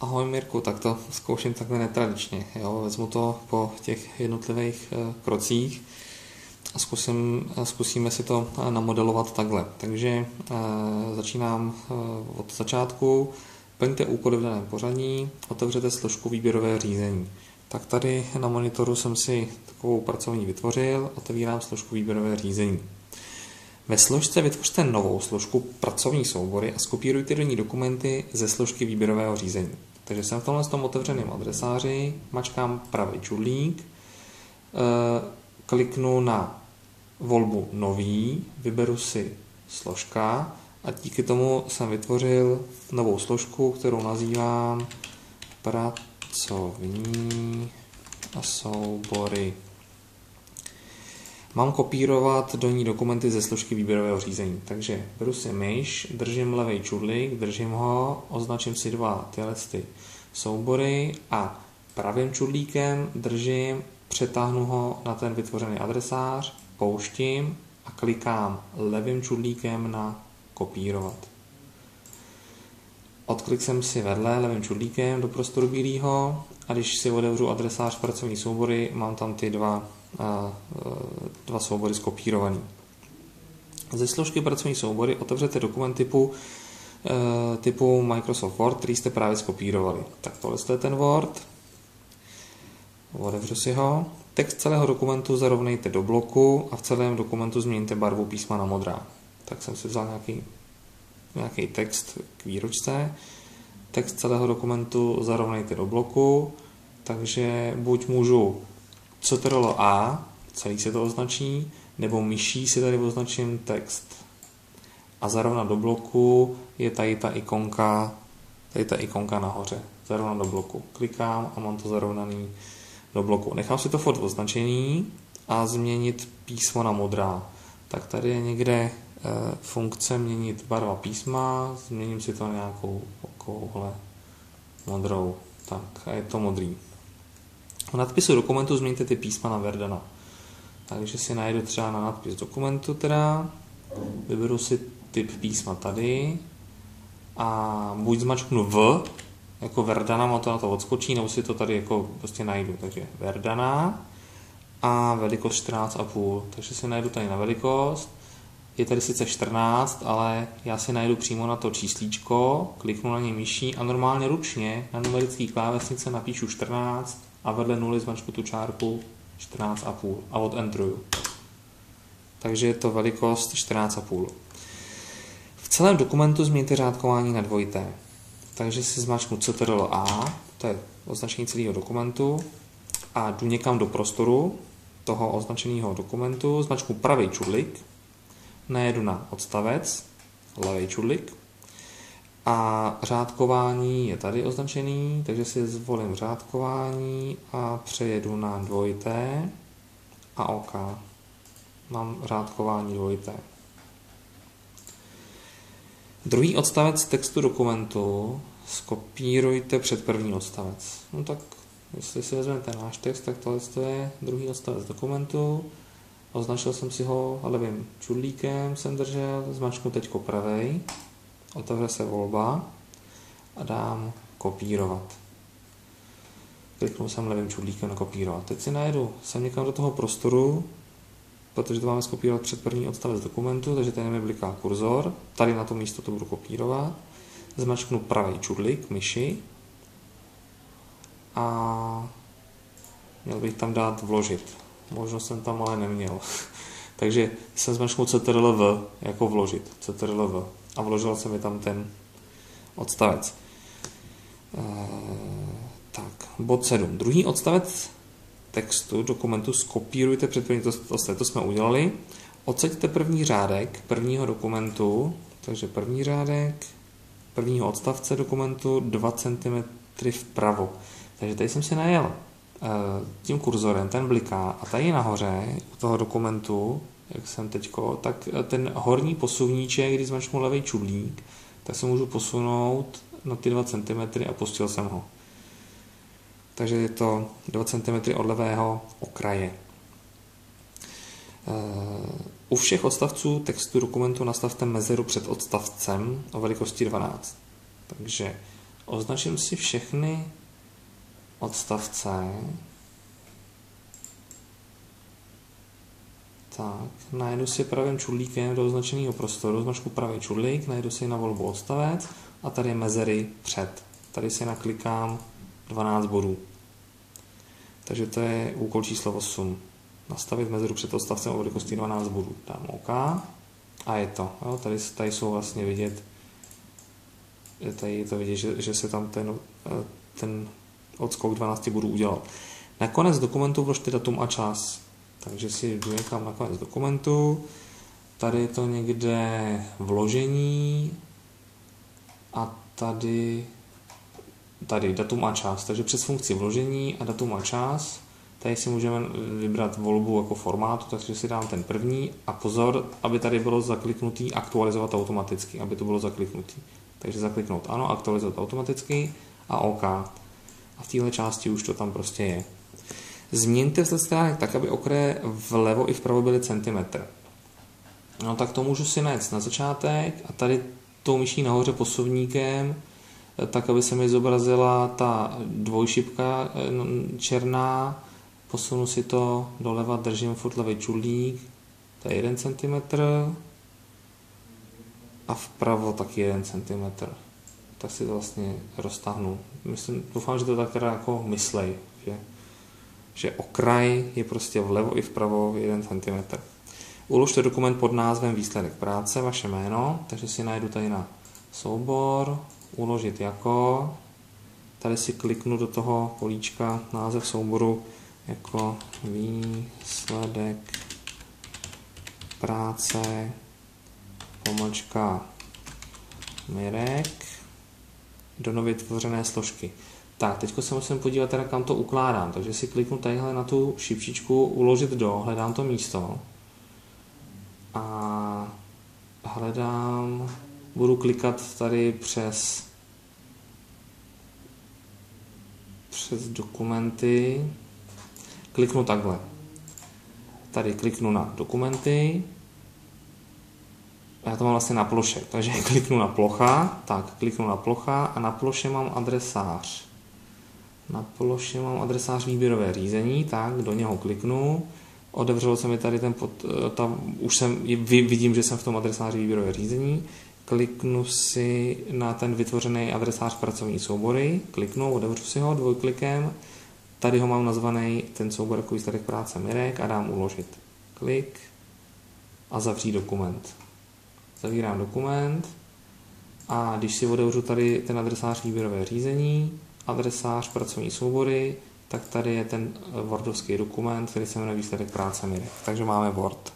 Ahoj Mirku, tak to zkouším takhle netradičně. Jo? Vezmu to po těch jednotlivých krocích a zkusíme si to namodelovat takhle. Takže začínám od začátku. Plňte úkoly v daném pořadí, otevřete složku výběrové řízení. Tak tady na monitoru jsem si takovou pracovní vytvořil, otevírám složku výběrové řízení. Ve složce vytvořte novou složku pracovní soubory a skopírujte do ní dokumenty ze složky výběrového řízení. Takže jsem v tomhle otevřeném adresáři, mačkám pravý čudlík, kliknu na volbu nový, vyberu si složka a díky tomu jsem vytvořil novou složku, kterou nazývám pracovní a soubory. Mám kopírovat do ní dokumenty ze složky výběrového řízení. Takže beru si myš, držím levý čudlík, držím ho, označím si dva tyhle soubory a pravým čudlíkem držím, přetáhnu ho na ten vytvořený adresář, pouštím a klikám levým čudlíkem na kopírovat. Odklik jsem si vedle levým čudlíkem do prostoru bílého a když si otevřu adresář pracovní soubory, mám tam ty dva soubory skopírovaný. Ze složky pracovní soubory otevřete dokument typu Microsoft Word, který jste právě skopírovali. Tak tohle je ten Word. Otevřu si ho. Text celého dokumentu zarovnejte do bloku a v celém dokumentu změňte barvu písma na modrá. Tak jsem si vzal nějaký text k výročce. Text celého dokumentu zarovnejte do bloku, takže buď můžu Ctrl A, celý se to označí, nebo myší si tady označím text. A zarovnat do bloku je tady ta ikonka nahoře. Zarovnat do bloku. Klikám a mám to zarovnaný do bloku. Nechám si to furt označení a změnit písmo na modrá. Tak tady je někde funkce měnit barva písma, změním si to na nějakou takovouhle modrou. Tak a je to modrý. V nadpisu dokumentu změňte ty písma na Verdana. Takže si najdu třeba na nadpis dokumentu vyberu si typ písma tady a buď zmačknu V, jako Verdana, má to na to odskočí, nebo si to tady jako prostě najdu. Takže Verdana a velikost 14,5. Takže si najdu tady na velikost. Je tady sice 14, ale já si najdu přímo na to číslíčko, kliknu na něj myší a normálně ručně na numerické klávesnice napíšu 14 a vedle nuly zmačku tu čárku 14,5 a odentruju. Takže je to velikost 14,5. V celém dokumentu změňte řádkování na dvojité. Takže si zmačknu Ctrl A, to je označení celého dokumentu, a jdu někam do prostoru toho označeného dokumentu, zmačknu pravý čudlík, najedu na odstavec, levý čudlík, a řádkování je tady označený, takže si zvolím řádkování a přejedu na dvojité a OK. Mám řádkování dvojité. Druhý odstavec textu dokumentu skopírujte před první odstavec. No tak, jestli si vezmete náš text, tak tohle je druhý odstavec dokumentu. Označil jsem si ho levým čudlíkem, jsem držel, zmačknu teďko pravej, otevře se volba a dám kopírovat. Kliknu jsem levým čudlíkem na kopírovat. Teď si najedu sem někam do toho prostoru, protože to máme skopírovat před první odstavec dokumentu, takže tady mi bliká kurzor, tady na to místo to budu kopírovat. Zmačknu pravý čudlík myši a měl bych tam dát vložit. Možná jsem tam ale neměl. Takže jsem zmačknul Ctrl-V jako vložit. Ctrl-V. A vložil se mi tam ten odstavec. Tak, bod 7. Druhý odstavec textu dokumentu skopírujte před první odstavec. To jsme udělali. Odseďte první řádek prvního dokumentu, takže první řádek prvního odstavce dokumentu 2 cm vpravo. Takže tady jsem si najel tím kurzorem, ten bliká a tady nahoře u toho dokumentu, jak jsem teďko, tak ten horní posuvníček, když zmačknu levý čudlík, tak se můžu posunout na ty 2 cm a pustil jsem ho. Takže je to 2 cm od levého okraje. U všech odstavců textu dokumentu nastavte mezeru před odstavcem o velikosti 12. Takže Označím si všechny odstavce. Tak, najdu si pravým čudlíkem do označeného prostoru, značku pravý čudlík, najdu si na volbu odstavec a tady mezery před. Tady si naklikám 12 bodů. Takže to je úkol číslo 8. Nastavit mezeru před odstavcem o velikosti 12 bodů. Dám OK a je to. Jo, tady jsou vlastně vidět, tady je to vidět, že se tam ten odskok 12 bodů udělal. Na konec dokumentu vložte datum a čas. Takže si jdu někam na konec dokumentu. Tady je to někde vložení a tady datum a čas. Takže přes funkci vložení a datum a čas tady si můžeme vybrat volbu jako formátu, takže si dám ten první a pozor, aby tady bylo zakliknutý aktualizovat automaticky, aby to bylo zakliknutý. Takže zakliknout ano, aktualizovat automaticky a OK. A v téhle části už to tam prostě je. Změňte vzhled stránek tak, aby okraje vlevo i vpravo byly centimetr. No tak to můžu si najít na začátek a tady tou myší nahoře posuvníkem, tak aby se mi zobrazila ta dvojšipka černá, posunu si to doleva, držím furt levý čudlík, to je 1 cm a vpravo taky 1 cm. Tak si to vlastně roztáhnu. Doufám, že to tak teda jako myslej, že okraj je prostě vlevo i vpravo 1 cm. Uložte dokument pod názvem výsledek práce, vaše jméno, takže si najdu tady na soubor, uložit jako, tady si kliknu do toho políčka název souboru jako výsledek práce pomlčka Mirek do nově vytvořené složky. Tak, teď se musím podívat teda, kam to ukládám, takže si kliknu tadyhle na tu šipčičku uložit do, hledám to místo a budu klikat tady přes dokumenty, kliknu takhle. Tady kliknu na dokumenty, já to mám vlastně na ploše, takže kliknu na plocha, tak kliknu na plocha a na ploše mám adresář. Na ploše mám adresář výběrové řízení, tak do něho kliknu, otevřelo se mi tady vidím, že jsem v tom adresáři výběrové řízení, kliknu si na ten vytvořený adresář pracovní soubory, kliknu, otevřu si ho dvojklikem, tady ho mám nazvaný ten soubor jako výsledek práce Mirek a dám uložit. Klik a zavřít dokument. Zavírám dokument a když si otevřu tady ten adresář výběrové řízení, adresář pracovní soubory, tak tady je ten wordovský dokument, který se jmenuje výsledek práce Mirek. Takže máme Word.